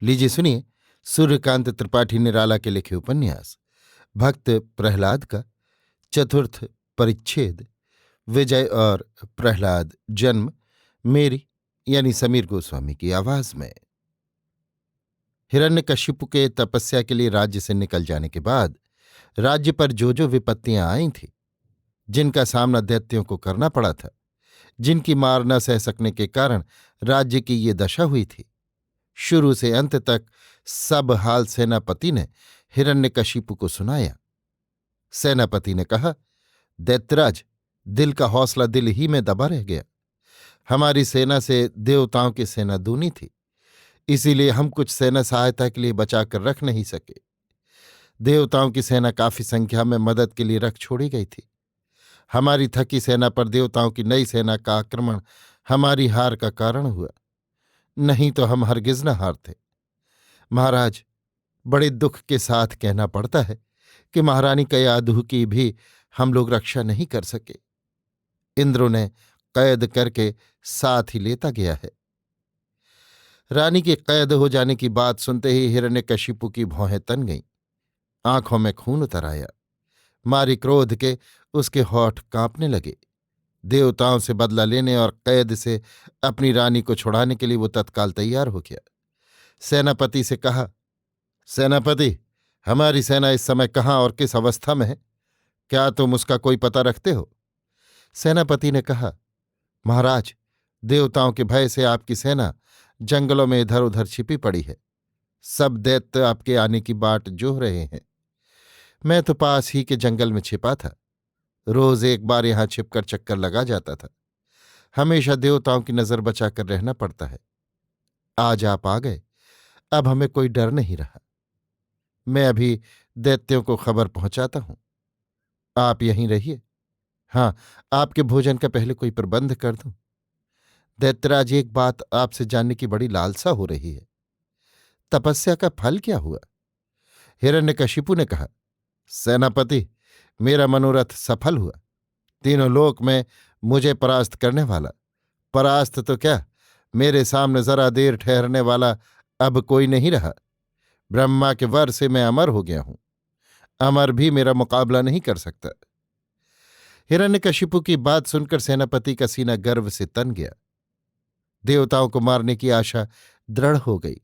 लीजिए सुनिए सूर्यकांत त्रिपाठी निराला के लिखे उपन्यास भक्त प्रहलाद का चतुर्थ परिच्छेद विजय और प्रहलाद जन्म, मेरी यानी समीर गोस्वामी की आवाज में। हिरण्यकशिपु के तपस्या के लिए राज्य से निकल जाने के बाद राज्य पर जो जो विपत्तियां आई थीं, जिनका सामना दैत्यों को करना पड़ा था, जिनकी मार न सह सकने के कारण राज्य की ये दशा हुई थी, शुरू से अंत तक सब हाल सेनापति ने हिरण्यकशिपु को सुनाया। सेनापति ने कहा, दैत्यराज, दिल का हौसला दिल ही में दबा रह गया। हमारी सेना से देवताओं की सेना दूनी थी, इसीलिए हम कुछ सेना सहायता के लिए बचाकर रख नहीं सके। देवताओं की सेना काफी संख्या में मदद के लिए रख छोड़ी गई थी। हमारी थकी सेना पर देवताओं की नई सेना का आक्रमण हमारी हार का कारण हुआ, नहीं तो हम हरगिज न हारते। महाराज, बड़े दुख के साथ कहना पड़ता है कि महारानी कयाधु की भी हम लोग रक्षा नहीं कर सके। इंद्र ने कैद करके साथ ही लेता गया है। रानी के कैद हो जाने की बात सुनते ही हिरण्यकशिपु की भौहें तन गईं, आंखों में खून उतर आया। मारी क्रोध के उसके होठ कांपने लगे। देवताओं से बदला लेने और कैद से अपनी रानी को छुड़ाने के लिए वो तत्काल तैयार हो गया। सेनापति से कहा, सेनापति, हमारी सेना इस समय कहाँ और किस अवस्था में है? क्या तुम उसका कोई पता रखते हो? सेनापति ने कहा, महाराज, देवताओं के भय से आपकी सेना जंगलों में इधर उधर छिपी पड़ी है। सब दैत्य आपके आने की बाट जोह रहे हैं। मैं तो पास ही के जंगल में छिपा था। रोज एक बार यहां छिपकर चक्कर लगा जाता था। हमेशा देवताओं की नजर बचाकर रहना पड़ता है। आज आप आ गए, अब हमें कोई डर नहीं रहा। मैं अभी दैत्यों को खबर पहुंचाता हूं। आप यहीं रहिए। हाँ, आपके भोजन का पहले कोई प्रबंध कर दूं। दैत्यराज, एक बात आपसे जानने की बड़ी लालसा हो रही है। तपस्या का फल क्या हुआ? हिरण्यकशिपु ने कहा, सेनापति, मेरा मनोरथ सफल हुआ। तीनों लोक में मुझे परास्त करने वाला, परास्त तो क्या, मेरे सामने जरा देर ठहरने वाला अब कोई नहीं रहा। ब्रह्मा के वर से मैं अमर हो गया हूं। अमर भी मेरा मुकाबला नहीं कर सकता। हिरण्यकशिपु की बात सुनकर सेनापति का सीना गर्व से तन गया। देवताओं को मारने की आशा दृढ़ हो गई।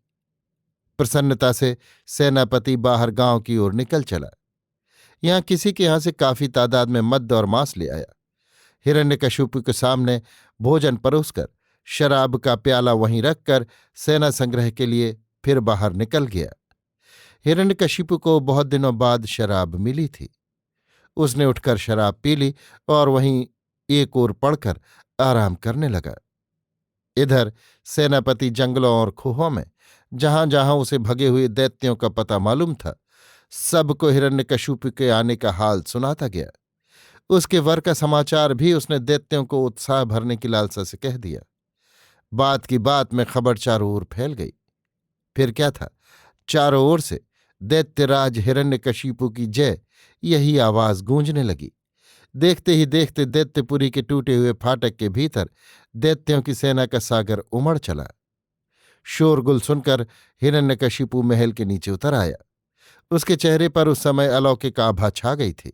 प्रसन्नता से सेनापति बाहर गांव की ओर निकल चला। यहां किसी के यहां से काफी तादाद में मद्य और मांस ले आया। हिरण्यकशिपु के सामने भोजन परोसकर शराब का प्याला वहीं रखकर सेना संग्रह के लिए फिर बाहर निकल गया। हिरण्यकशिपु को बहुत दिनों बाद शराब मिली थी। उसने उठकर शराब पी ली और वहीं एक ओर पड़कर आराम करने लगा। इधर सेनापति जंगलों और खोहों में जहां जहां उसे भगे हुए दैत्यों का पता मालूम था, सबको हिरण्यकशिपु के आने का हाल सुनाता गया। उसके वर का समाचार भी उसने दैत्यों को उत्साह भरने की लालसा से कह दिया। बात की बात में खबर चारों ओर फैल गई। फिर क्या था, चारों ओर से दैत्यराज हिरण्यकशिपु की जय, यही आवाज गूंजने लगी। देखते ही देखते दैत्यपुरी के टूटे हुए फाटक के भीतर दैत्यों की सेना का सागर उमड़ चला। शोरगुल सुनकर हिरण्यकशिपु महल के नीचे उतर आया। उसके चेहरे पर उस समय अलौकिक आभा छा गई थी।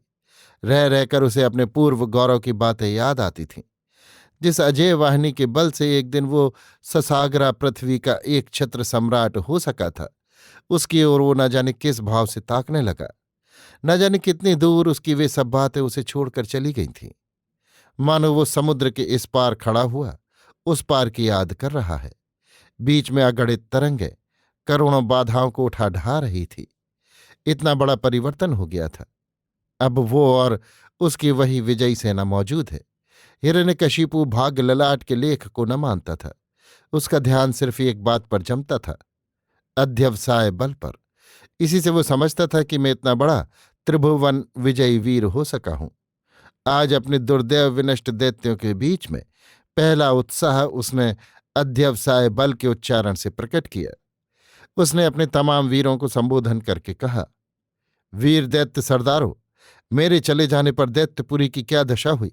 रह रहकर उसे अपने पूर्व गौरव की बातें याद आती थीं। जिस अजय वाहिनी के बल से एक दिन वो ससागरा पृथ्वी का एक छत्र सम्राट हो सका था, उसकी ओर वो न जाने किस भाव से ताकने लगा। न जाने कितनी दूर उसकी वे सब बातें उसे छोड़कर चली गई थीं। मानो वो समुद्र के इस पार खड़ा हुआ उस पार की याद कर रहा है। बीच में अगणित तरंगें करोड़ों बाधाओं को उठा ढा रही थी। इतना बड़ा परिवर्तन हो गया था। अब वो और उसकी वही विजयी सेना मौजूद है। हिरण्यकशिपु भाग्य ललाट के लेख को न मानता था। उसका ध्यान सिर्फ एक बात पर जमता था, अध्यवसाय बल पर। इसी से वो समझता था कि मैं इतना बड़ा त्रिभुवन विजयी वीर हो सका हूं। आज अपने दुर्दैव विनष्ट दैत्यों के बीच में पहला उत्साह उसने अध्यवसाय बल के उच्चारण से प्रकट किया। उसने अपने तमाम वीरों को संबोधन करके कहा, वीर दैत्य सरदारों, मेरे चले जाने पर दैत्यपुरी की क्या दशा हुई,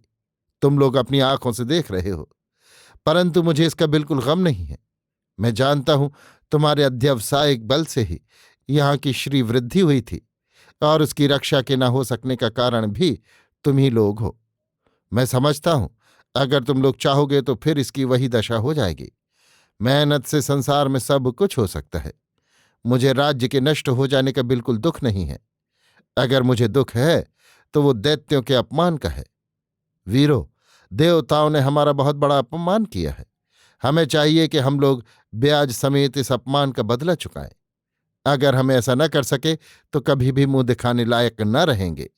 तुम लोग अपनी आंखों से देख रहे हो। परंतु मुझे इसका बिल्कुल गम नहीं है। मैं जानता हूं तुम्हारे अध्यवसायिक बल से ही यहाँ की श्रीवृद्धि हुई थी, और उसकी रक्षा के न हो सकने का कारण भी तुम ही लोग हो। मैं समझता हूं, अगर तुम लोग चाहोगे तो फिर इसकी वही दशा हो जाएगी। मेहनत से संसार में सब कुछ हो सकता है। मुझे राज्य के नष्ट हो जाने का बिल्कुल दुख नहीं है। अगर मुझे दुख है तो वो दैत्यों के अपमान का है। वीरो, देवताओं ने हमारा बहुत बड़ा अपमान किया है। हमें चाहिए कि हम लोग ब्याज समेत इस अपमान का बदला चुकाएं। अगर हम ऐसा न कर सके तो कभी भी मुंह दिखाने लायक न रहेंगे।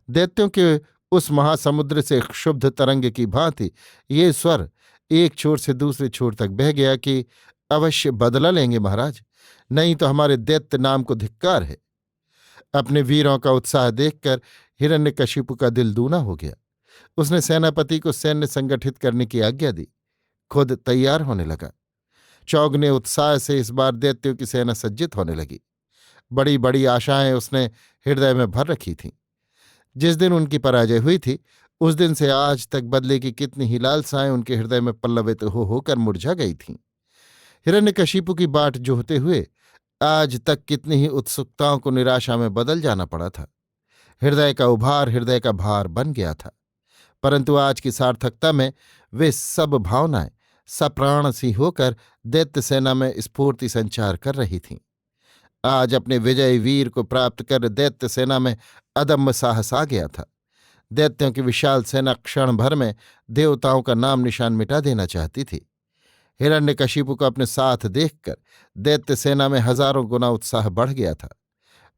दैत्यों के उस महासमुद्र से क्षुब्ध तरंग की भांति ये स्वर एक छोर से दूसरे छोर तक बह गया कि अवश्य बदला लेंगे महाराज, नहीं तो हमारे दैत्य नाम को धिक्कार है। अपने वीरों का उत्साह देखकर हिरण्यकशिपु का दिल दूना हो गया। उसने सेनापति को सैन्य संगठित करने की आज्ञा दी, खुद तैयार होने लगा। चौगने उत्साह से इस बार दैत्यों की सेना सज्जित होने लगी। बड़ी बड़ी आशाएं उसने हृदय में भर रखी थीं। जिस दिन उनकी पराजय हुई थी, उस दिन से आज तक बदले की कितनी ही लालसाएं उनके हृदय में पल्लवित हो होकर मुरझा गई थीं। हिरण्यकशिपु की बाट जोहते हुए आज तक कितनी ही उत्सुकताओं को निराशा में बदल जाना पड़ा था। हृदय का उभार हृदय का भार बन गया था, परंतु आज की सार्थकता में वे सब भावनाएं सप्राण सी होकर दैत्य सेना में स्फूर्ति संचार कर रही थीं। आज अपने विजयी वीर को प्राप्त कर दैत्य सेना में अदम्य साहस आ गया था। दैत्यों की विशाल सेना क्षण भर में देवताओं का नाम निशान मिटा देना चाहती थी। हिरण्यकशिपु को अपने साथ देखकर दैत्य सेना में हजारों गुना उत्साह बढ़ गया था,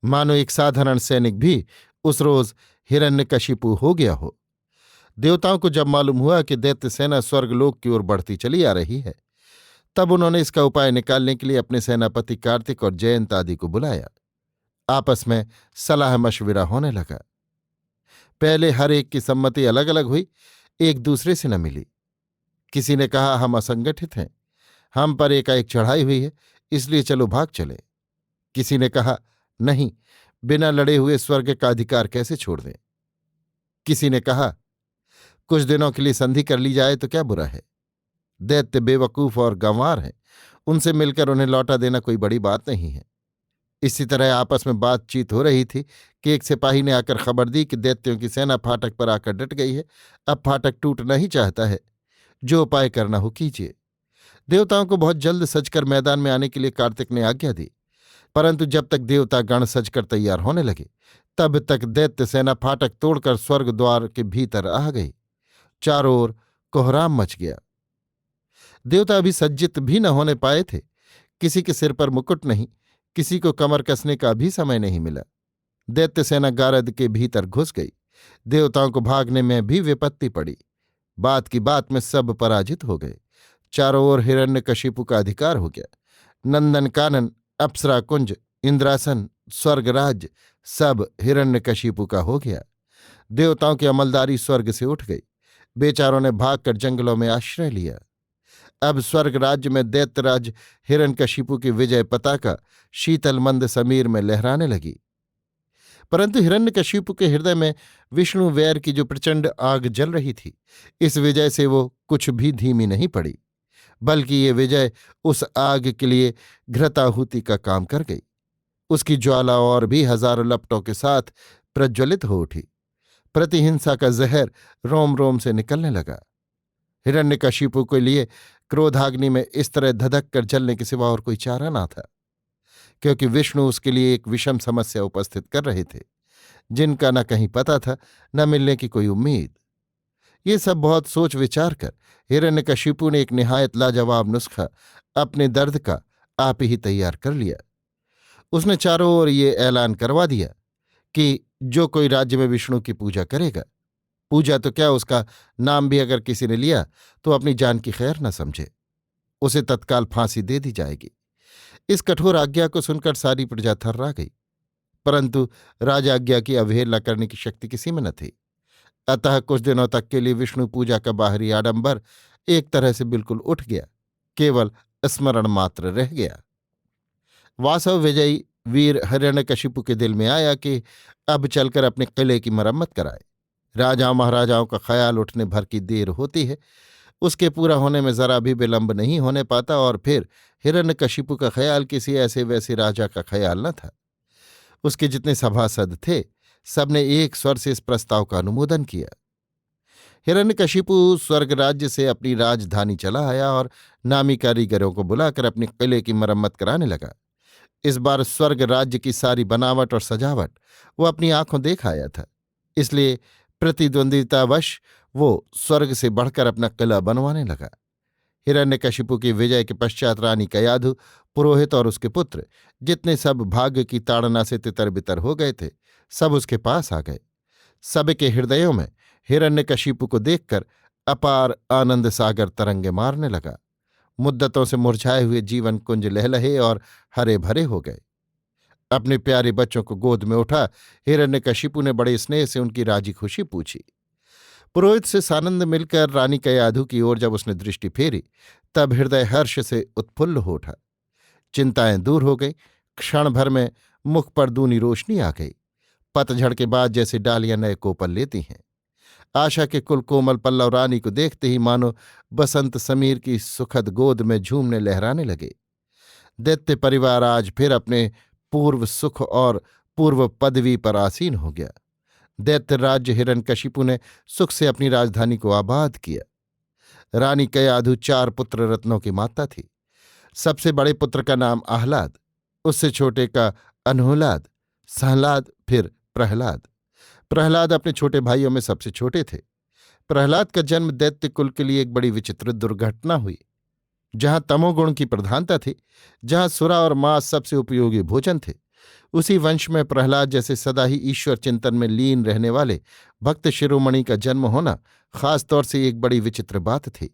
मानो एक साधारण सैनिक भी उस रोज हिरण्यकशिपु हो गया हो। देवताओं को जब मालूम हुआ कि दैत्य सेना स्वर्गलोक की ओर बढ़ती चली आ रही है, तब उन्होंने इसका उपाय निकालने के लिए अपने सेनापति कार्तिक और जयंत आदि को बुलाया। आपस में सलाह मशविरा होने लगा। पहले हर एक की सम्मति अलग अलग हुई, एक दूसरे से न मिली। किसी ने कहा हम असंगठित हैं, हम पर एकाएक चढ़ाई हुई है, इसलिए चलो भाग चले। किसी ने कहा नहीं, बिना लड़े हुए स्वर्ग का अधिकार कैसे छोड़ दें। किसी ने कहा कुछ दिनों के लिए संधि कर ली जाए तो क्या बुरा है। दैत्य बेवकूफ और गंवार हैं, उनसे मिलकर उन्हें लौटा देना कोई बड़ी बात नहीं है। इसी तरह आपस में बातचीत हो रही थी कि एक सिपाही ने आकर खबर दी कि दैत्यों की सेना फाटक पर आकर डट गई है। अब फाटक टूटना ही चाहता है, जो उपाय करना हो कीजिए। देवताओं को बहुत जल्द सजकर मैदान में आने के लिए कार्तिक ने आज्ञा दी, परंतु जब तक देवता गण सजकर तैयार होने लगे, तब तक दैत्य सेना फाटक तोड़कर स्वर्ग द्वार के भीतर आ गई। चारों ओर कोहराम मच गया। देवता अभी सज्जित भी न होने पाए थे। किसी के सिर पर मुकुट नहीं, किसी को कमर कसने का भी समय नहीं मिला। दैत्य सेना गारद के भीतर घुस गई। देवताओं को भागने में भी विपत्ति पड़ी। बात की बात में सब पराजित हो गए। चारों ओर हिरण्यकशिपु का अधिकार हो गया। नंदन कानन, अप्सरा कुंज, इंद्रासन, स्वर्गराज सब हिरण्यकशिपु का हो गया। देवताओं की अमलदारी स्वर्ग से उठ गई। बेचारों ने भागकर जंगलों में आश्रय लिया। अब स्वर्ग राज्य में दैत्यराज हिरण्यकशिपु की विजय पताका शीतल मंद समीर में लहराने लगी। परंतु हिरण्यकशिपु के हृदय में विष्णु वैर की जो प्रचंड आग जल रही थी, इस विजय से वो कुछ भी धीमी नहीं पड़ी, बल्कि ये विजय उस आग के लिए घृताहुति का काम कर गई। उसकी ज्वाला और भी हजारों लपटों के साथ प्रज्वलित हो उठी। प्रतिहिंसा का जहर रोम रोम से निकलने लगा। हिरण्यकशिपु के लिए क्रोधाग्नि में इस तरह धधक कर जलने के सिवा और कोई चारा ना था, क्योंकि विष्णु उसके लिए एक विषम समस्या उपस्थित कर रहे थे, जिनका न कहीं पता था, न मिलने की कोई उम्मीद। ये सब बहुत सोच विचार कर हिरण्यकशिपु ने एक निहायत लाजवाब नुस्खा अपने दर्द का आप ही तैयार कर लिया। उसने चारों ओर ये ऐलान करवा दिया कि जो कोई राज्य में विष्णु की पूजा करेगा, पूजा तो क्या, उसका नाम भी अगर किसी ने लिया तो अपनी जान की खैर न समझे, उसे तत्काल फांसी दे दी जाएगी। इस कठोर आज्ञा को सुनकर सारी प्रजा थर्रा गई, परंतु राजाज्ञा की अवहेलना करने की शक्ति किसी में न थी। अतः कुछ दिनों तक के लिए विष्णु पूजा का बाहरी आडंबर एक तरह से बिल्कुल उठ गया, केवल स्मरण मात्र रह गया। वासव विजयी वीर हिरण्यकशिपु के दिल में आया कि अब चलकर अपने किले की मरम्मत कराए। राजाओं महाराजाओं का ख्याल उठने भर की देर होती है, उसके पूरा होने में जरा भी विलंब नहीं होने पाता, और फिर हिरण्यकशिपु का ख्याल किसी ऐसे वैसे राजा का ख्याल न था। उसके जितने सभासद थे, सबने एक स्वर से इस प्रस्ताव का अनुमोदन किया। हिरण्यकशिपु स्वर्ग राज्य से अपनी राजधानी चला आया और नामी कारीगरों को बुलाकर अपने किले की मरम्मत कराने लगा। इस बार स्वर्ग राज्य की सारी बनावट और सजावट वो अपनी आंखों देख आया था, इसलिए प्रतिद्वंदितावश वो स्वर्ग से बढ़कर अपना किला बनवाने लगा। हिरण्यकशिपु की विजय के पश्चात रानी कयाधु, पुरोहित और उसके पुत्र, जितने सब भाग्य की ताड़ना से तितर बितर हो गए थे, सब उसके पास आ गए। सबके हृदयों में हिरण्यकशिपु को देखकर अपार आनंद सागर तरंगे मारने लगा। मुद्दतों से मुरझाए हुए जीवन कुंज लहलहे और हरे भरे हो गए। अपने प्यारे बच्चों को गोद में उठा हिरण्यकशिपु ने बड़े स्नेह से उनकी राजी खुशी पूछी। पुरोहित से सानंद मिलकर रानी कयाधु की ओर जब उसने दृष्टि फेरी, तब हृदय हर्ष से उत्फुल्ल हो उठा। चिंताएं दूर हो गई। क्षण भर में मुख पर दूनी रोशनी आ गई। पतझड़ के बाद जैसे डालियां नए कोपल लेती हैं। आशा के कुल कोमल पल्लव रानी को देखते ही मानो बसंत समीर की सुखद गोद में झूमने लहराने लगे। दैत्य परिवार आज फिर अपने पूर्व सुख और पूर्व पदवी पर आसीन हो गया। दैत्य राज्य हिरण्यकशिपु ने सुख से अपनी राजधानी को आबाद किया। रानी कयाधु 4 पुत्र रत्नों की माता थी। सबसे बड़े पुत्र का नाम आह्लाद, उससे छोटे का अनहुलाद, सहलाद, फिर प्रहलाद। प्रहलाद अपने छोटे भाइयों में सबसे छोटे थे। प्रहलाद का जन्म दैत्य कुल के लिए एक बड़ी विचित्र दुर्घटना हुई। जहां तमोगुण की प्रधानता थी, जहां सुरा और मांस सबसे उपयोगी भोजन थे, उसी वंश में प्रहलाद जैसे सदा ही ईश्वर चिंतन में लीन रहने वाले भक्त शिरोमणि का जन्म होना खासतौर से एक बड़ी विचित्र बात थी।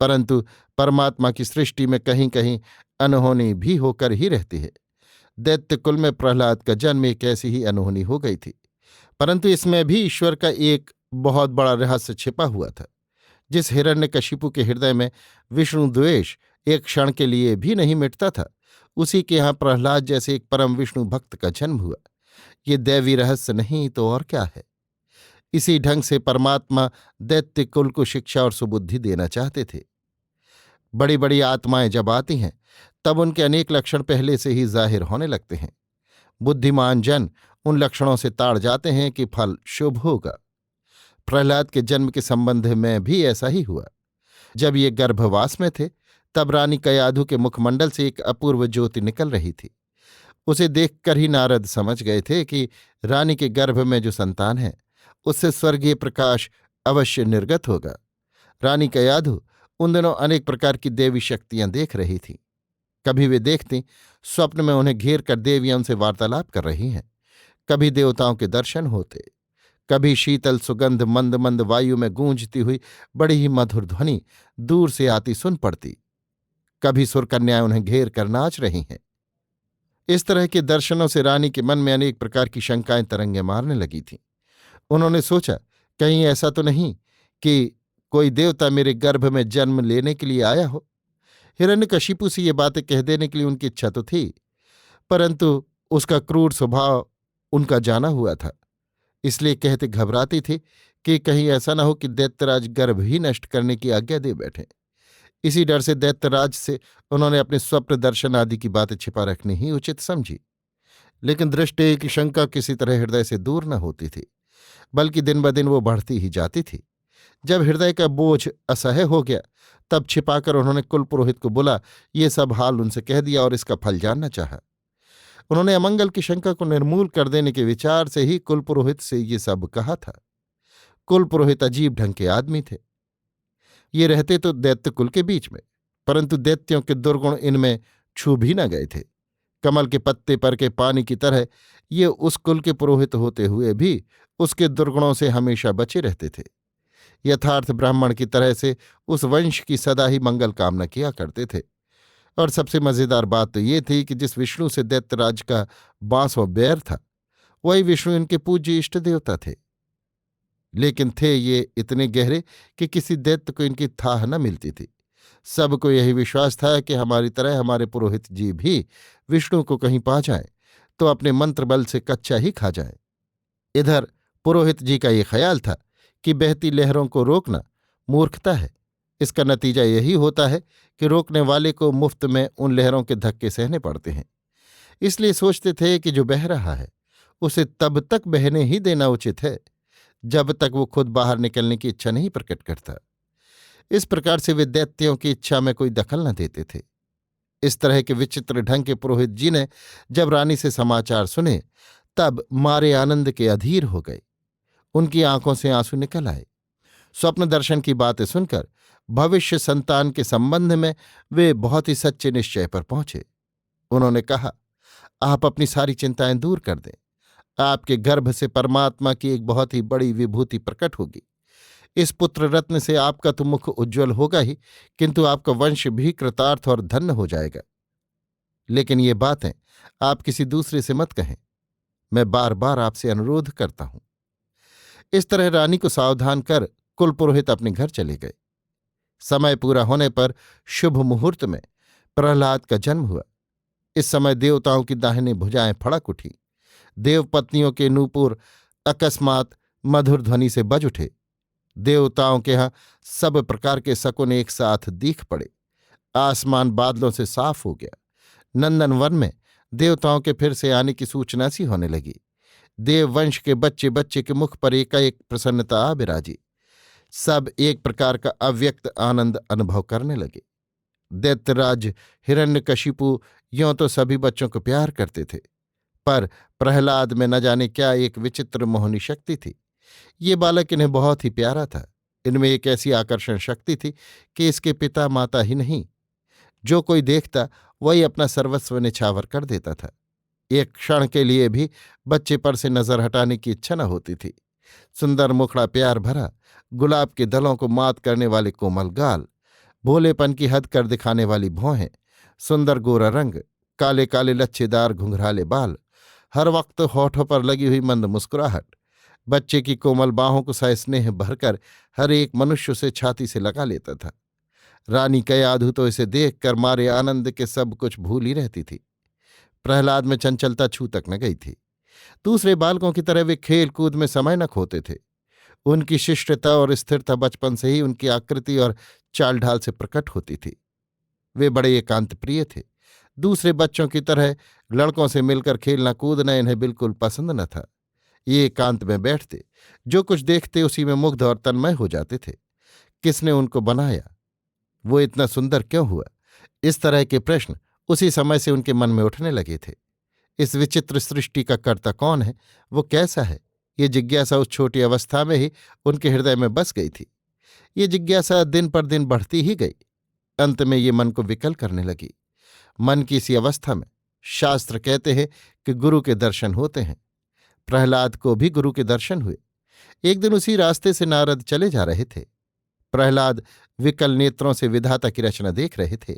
परंतु परमात्मा की सृष्टि में कहीं कहीं अनहोनी भी होकर ही रहती है। दैत्य कुल में प्रहलाद का जन्म एक ऐसी ही अनहोनी हो गई थी, परंतु इसमें भी ईश्वर का एक बहुत बड़ा रहस्य छिपा हुआ था। जिस हिरण्यकशिपु के हृदय में विष्णु द्वेष एक क्षण के लिए भी नहीं मिटता था, उसी के यहाँ प्रहलाद जैसे एक परम विष्णु भक्त का जन्म हुआ। ये दैवी रहस्य नहीं तो और क्या है। इसी ढंग से परमात्मा दैत्य कुल को शिक्षा और सुबुद्धि देना चाहते थे। बड़ी बड़ी आत्माएं जब आती हैं, तब उनके अनेक लक्षण पहले से ही जाहिर होने लगते हैं। बुद्धिमान जन उन लक्षणों से ताड़ जाते हैं कि फल शुभ होगा। प्रहलाद के जन्म के संबंध में भी ऐसा ही हुआ। जब ये गर्भवास में थे, तब रानी कयाधु के मुखमंडल से एक अपूर्व ज्योति निकल रही थी। उसे देखकर ही नारद समझ गए थे कि रानी के गर्भ में जो संतान है, उससे स्वर्गीय प्रकाश अवश्य निर्गत होगा। रानी कयाधु उन दिनों अनेक प्रकार की देवी शक्तियां देख रही थीं। कभी वे देखती, स्वप्न में उन्हें घेर कर देवियां उनसे वार्तालाप कर रही हैं। कभी देवताओं के दर्शन होते, कभी शीतल सुगंध मंद मंद वायु में गूंजती हुई बड़ी ही मधुर ध्वनि दूर से आती सुन पड़ती। कभी सुरकन्याएं उन्हें घेर कर नाच रही हैं। इस तरह के दर्शनों से रानी के मन में अनेक प्रकार की शंकाएं तरंगे मारने लगी थीं। उन्होंने सोचा, कहीं ऐसा तो नहीं कि कोई देवता मेरे गर्भ में जन्म लेने के लिए आया हो। हिरण्यकशिपु से ये बातें कह देने के लिए उनकी इच्छा तो थी, परंतु उसका क्रूर स्वभाव उनका जाना हुआ था, इसलिए कहते घबराती थी कि कहीं ऐसा न हो कि दैत्यराज गर्भ ही नष्ट करने की आज्ञा दे बैठे। इसी डर से दैत्यराज से उन्होंने अपने स्वप्न दर्शन आदि की बातें छिपा रखनी ही उचित समझी। लेकिन दृष्टि की शंका किसी तरह हृदय से दूर न होती थी, बल्कि दिन ब दिन वो बढ़ती ही जाती थी। जब हृदय का बोझ असह्य हो गया, तब छिपाकर उन्होंने कुल पुरोहित को बुला ये सब हाल उनसे कह दिया और इसका फल जानना चाहा। उन्होंने अमंगल की शंका को निर्मूल कर देने के विचार से ही कुल पुरोहित से ये सब कहा था। कुल पुरोहित अजीब ढंग के आदमी थे। ये रहते तो दैत्य कुल के बीच में, परंतु दैत्यों के दुर्गुण इनमें छू भी न गए थे। कमल के पत्ते पर के पानी की तरह ये उस कुल के पुरोहित होते हुए भी उसके दुर्गुणों से हमेशा बचे रहते थे। यथार्थ ब्राह्मण की तरह से उस वंश की सदा ही मंगल कामना किया करते थे। और सबसे मजेदार बात तो ये थी कि जिस विष्णु से दैत्यराज का बांसों बैर था, वही विष्णु इनके पूज्य इष्ट देवता थे। लेकिन थे ये इतने गहरे कि किसी दैत्य को इनकी थाह न मिलती थी। सबको यही विश्वास था कि हमारी तरह हमारे पुरोहित जी भी विष्णु को कहीं पा जाएं तो अपने मंत्र बल से कच्चा ही खा जाएं। इधर पुरोहित जी का ये ख्याल था कि बहती लहरों को रोकना मूर्खता है, इसका नतीजा यही होता है कि रोकने वाले को मुफ्त में उन लहरों के धक्के सहने पड़ते हैं। इसलिए सोचते थे कि जो बह रहा है उसे तब तक बहने ही देना उचित है जब तक वो खुद बाहर निकलने की इच्छा नहीं प्रकट करता। इस प्रकार से वे दैत्यों की इच्छा में कोई दखल न देते थे। इस तरह के विचित्र ढंग के पुरोहित जी ने जब रानी से समाचार सुने तब मारे आनंद के अधीर हो गए। उनकी आंखों से आंसू निकल आए। स्वप्न दर्शन की बातें सुनकर भविष्य संतान के संबंध में वे बहुत ही सच्चे निश्चय पर पहुंचे। उन्होंने कहा, आप अपनी सारी चिंताएं दूर कर दें। आपके गर्भ से परमात्मा की एक बहुत ही बड़ी विभूति प्रकट होगी। इस पुत्र रत्न से आपका तो मुख उज्ज्वल होगा ही, किंतु आपका वंश भी कृतार्थ और धन्य हो जाएगा। लेकिन ये बातें आप किसी दूसरे से मत कहें। मैं बार बार आपसे अनुरोध करता हूं। इस तरह रानी को सावधान कर कुल पुरोहित अपने घर चले गए। समय पूरा होने पर शुभ मुहूर्त में प्रहलाद का जन्म हुआ। इस समय देवताओं की दाहिनी भुजाएं फड़क उठी। देवपत्नियों के नूपुर अकस्मात मधुर ध्वनि से बज उठे। देवताओं के यहाँ सब प्रकार के शकुन एक साथ दीख पड़े। आसमान बादलों से साफ हो गया। नंदनवन में देवताओं के फिर से आने की सूचना सी होने लगी। देववंश के बच्चे बच्चे के मुख पर एकाएक प्रसन्नता आ बिराजी। सब एक प्रकार का अव्यक्त आनंद अनुभव करने लगे। दैत्यराज हिरण्यकशिपु यों तो सभी बच्चों को प्यार करते थे, पर प्रहलाद में न जाने क्या एक विचित्र मोहनी शक्ति थी। ये बालक इन्हें बहुत ही प्यारा था। इनमें एक ऐसी आकर्षण शक्ति थी कि इसके पिता माता ही नहीं, जो कोई देखता वही अपना सर्वस्व निछावर कर देता था। एक क्षण के लिए भी बच्चे पर से नजर हटाने की इच्छा न होती थी। सुंदर मुखड़ा, प्यार भरा, गुलाब के दलों को मात करने वाले कोमल गाल, भोलेपन की हद कर दिखाने वाली भौहें, सुंदर गोरा रंग, काले काले लच्छेदार घुंघराले बाल, हर वक्त होठों पर लगी हुई मंद मुस्कुराहट, बच्चे की कोमल बाहों को सस्नेह भरकर हर एक मनुष्य से छाती से लगा लेता था। रानी कयाधु तो इसे देखकर मारे आनंद के सब कुछ भूल ही रहती थी। प्रहलाद में चंचलता छू तक न गई थी। दूसरे बालकों की तरह वे खेल कूद में समय न खोते थे। उनकी शिष्टता और स्थिरता बचपन से ही उनकी आकृति और चाल ढाल से प्रकट होती थी। वे बड़े एकांत प्रिय थे। दूसरे बच्चों की तरह लड़कों से मिलकर खेलना कूदना इन्हें बिल्कुल पसंद न था। ये एकांत में बैठते, जो कुछ देखते उसी में मुग्ध और तन्मय हो जाते थे। किसने उनको बनाया? वो इतना सुंदर क्यों हुआ? इस तरह के प्रश्न उसी समय से उनके मन में उठने लगे थे। इस विचित्र सृष्टि का कर्ता कौन है? वो कैसा है? ये जिज्ञासा उस छोटी अवस्था में ही उनके हृदय में बस गई थी। ये जिज्ञासा दिन पर दिन बढ़ती ही गई। अंत में ये मन को विकल करने लगी। मन की इसी अवस्था में शास्त्र कहते हैं कि गुरु के दर्शन होते हैं। प्रहलाद को भी गुरु के दर्शन हुए। एक दिन उसी रास्ते से नारद चले जा रहे थे। प्रहलाद विकल नेत्रों से विधाता की रचना देख रहे थे।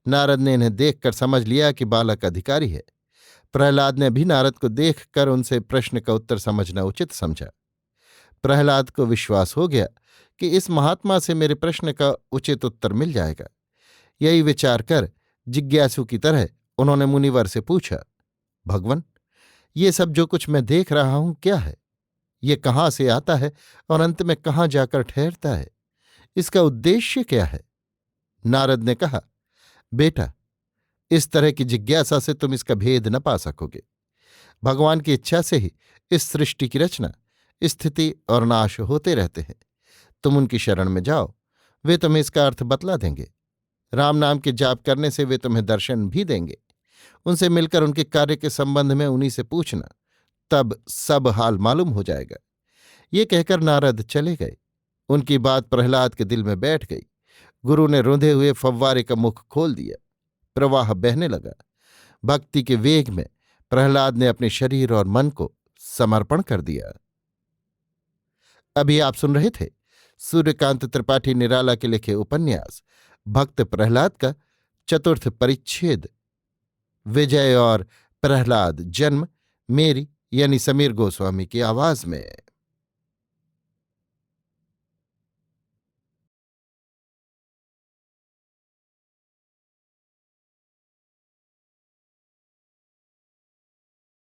नारद ने इन्हें देखकर समझ लिया कि बालक अधिकारी है। प्रहलाद ने भी नारद को देखकर उनसे प्रश्न का उत्तर समझना उचित समझा। प्रहलाद को विश्वास हो गया कि इस महात्मा से मेरे प्रश्न का उचित उत्तर मिल जाएगा। यही विचार कर जिज्ञासु की तरह उन्होंने मुनिवर से पूछा, भगवन, ये सब जो कुछ मैं देख रहा हूं क्या है? ये कहाँ से आता है और अंत में कहाँ जाकर ठहरता है? इसका उद्देश्य क्या है? नारद ने कहा, बेटा, इस तरह की जिज्ञासा से तुम इसका भेद न पा सकोगे। भगवान की इच्छा से ही इस सृष्टि की रचना, स्थिति और नाश होते रहते हैं। तुम उनकी शरण में जाओ, वे तुम्हें इसका अर्थ बतला देंगे। राम नाम के जाप करने से वे तुम्हें दर्शन भी देंगे। उनसे मिलकर उनके कार्य के संबंध में उन्हीं से पूछना, तब सब हाल मालूम हो जाएगा। ये कहकर नारद चले गए। उनकी बात प्रहलाद के दिल में बैठ गई। गुरु ने रुंधे हुए फव्वारे का मुख खोल दिया। प्रवाह बहने लगा। भक्ति के वेग में प्रहलाद ने अपने शरीर और मन को समर्पण कर दिया। अभी आप सुन रहे थे सूर्यकांत त्रिपाठी निराला के लिखे उपन्यास भक्त प्रहलाद का चतुर्थ परिच्छेद, विजय और प्रहलाद जन्म, मेरी यानी समीर गोस्वामी की आवाज में।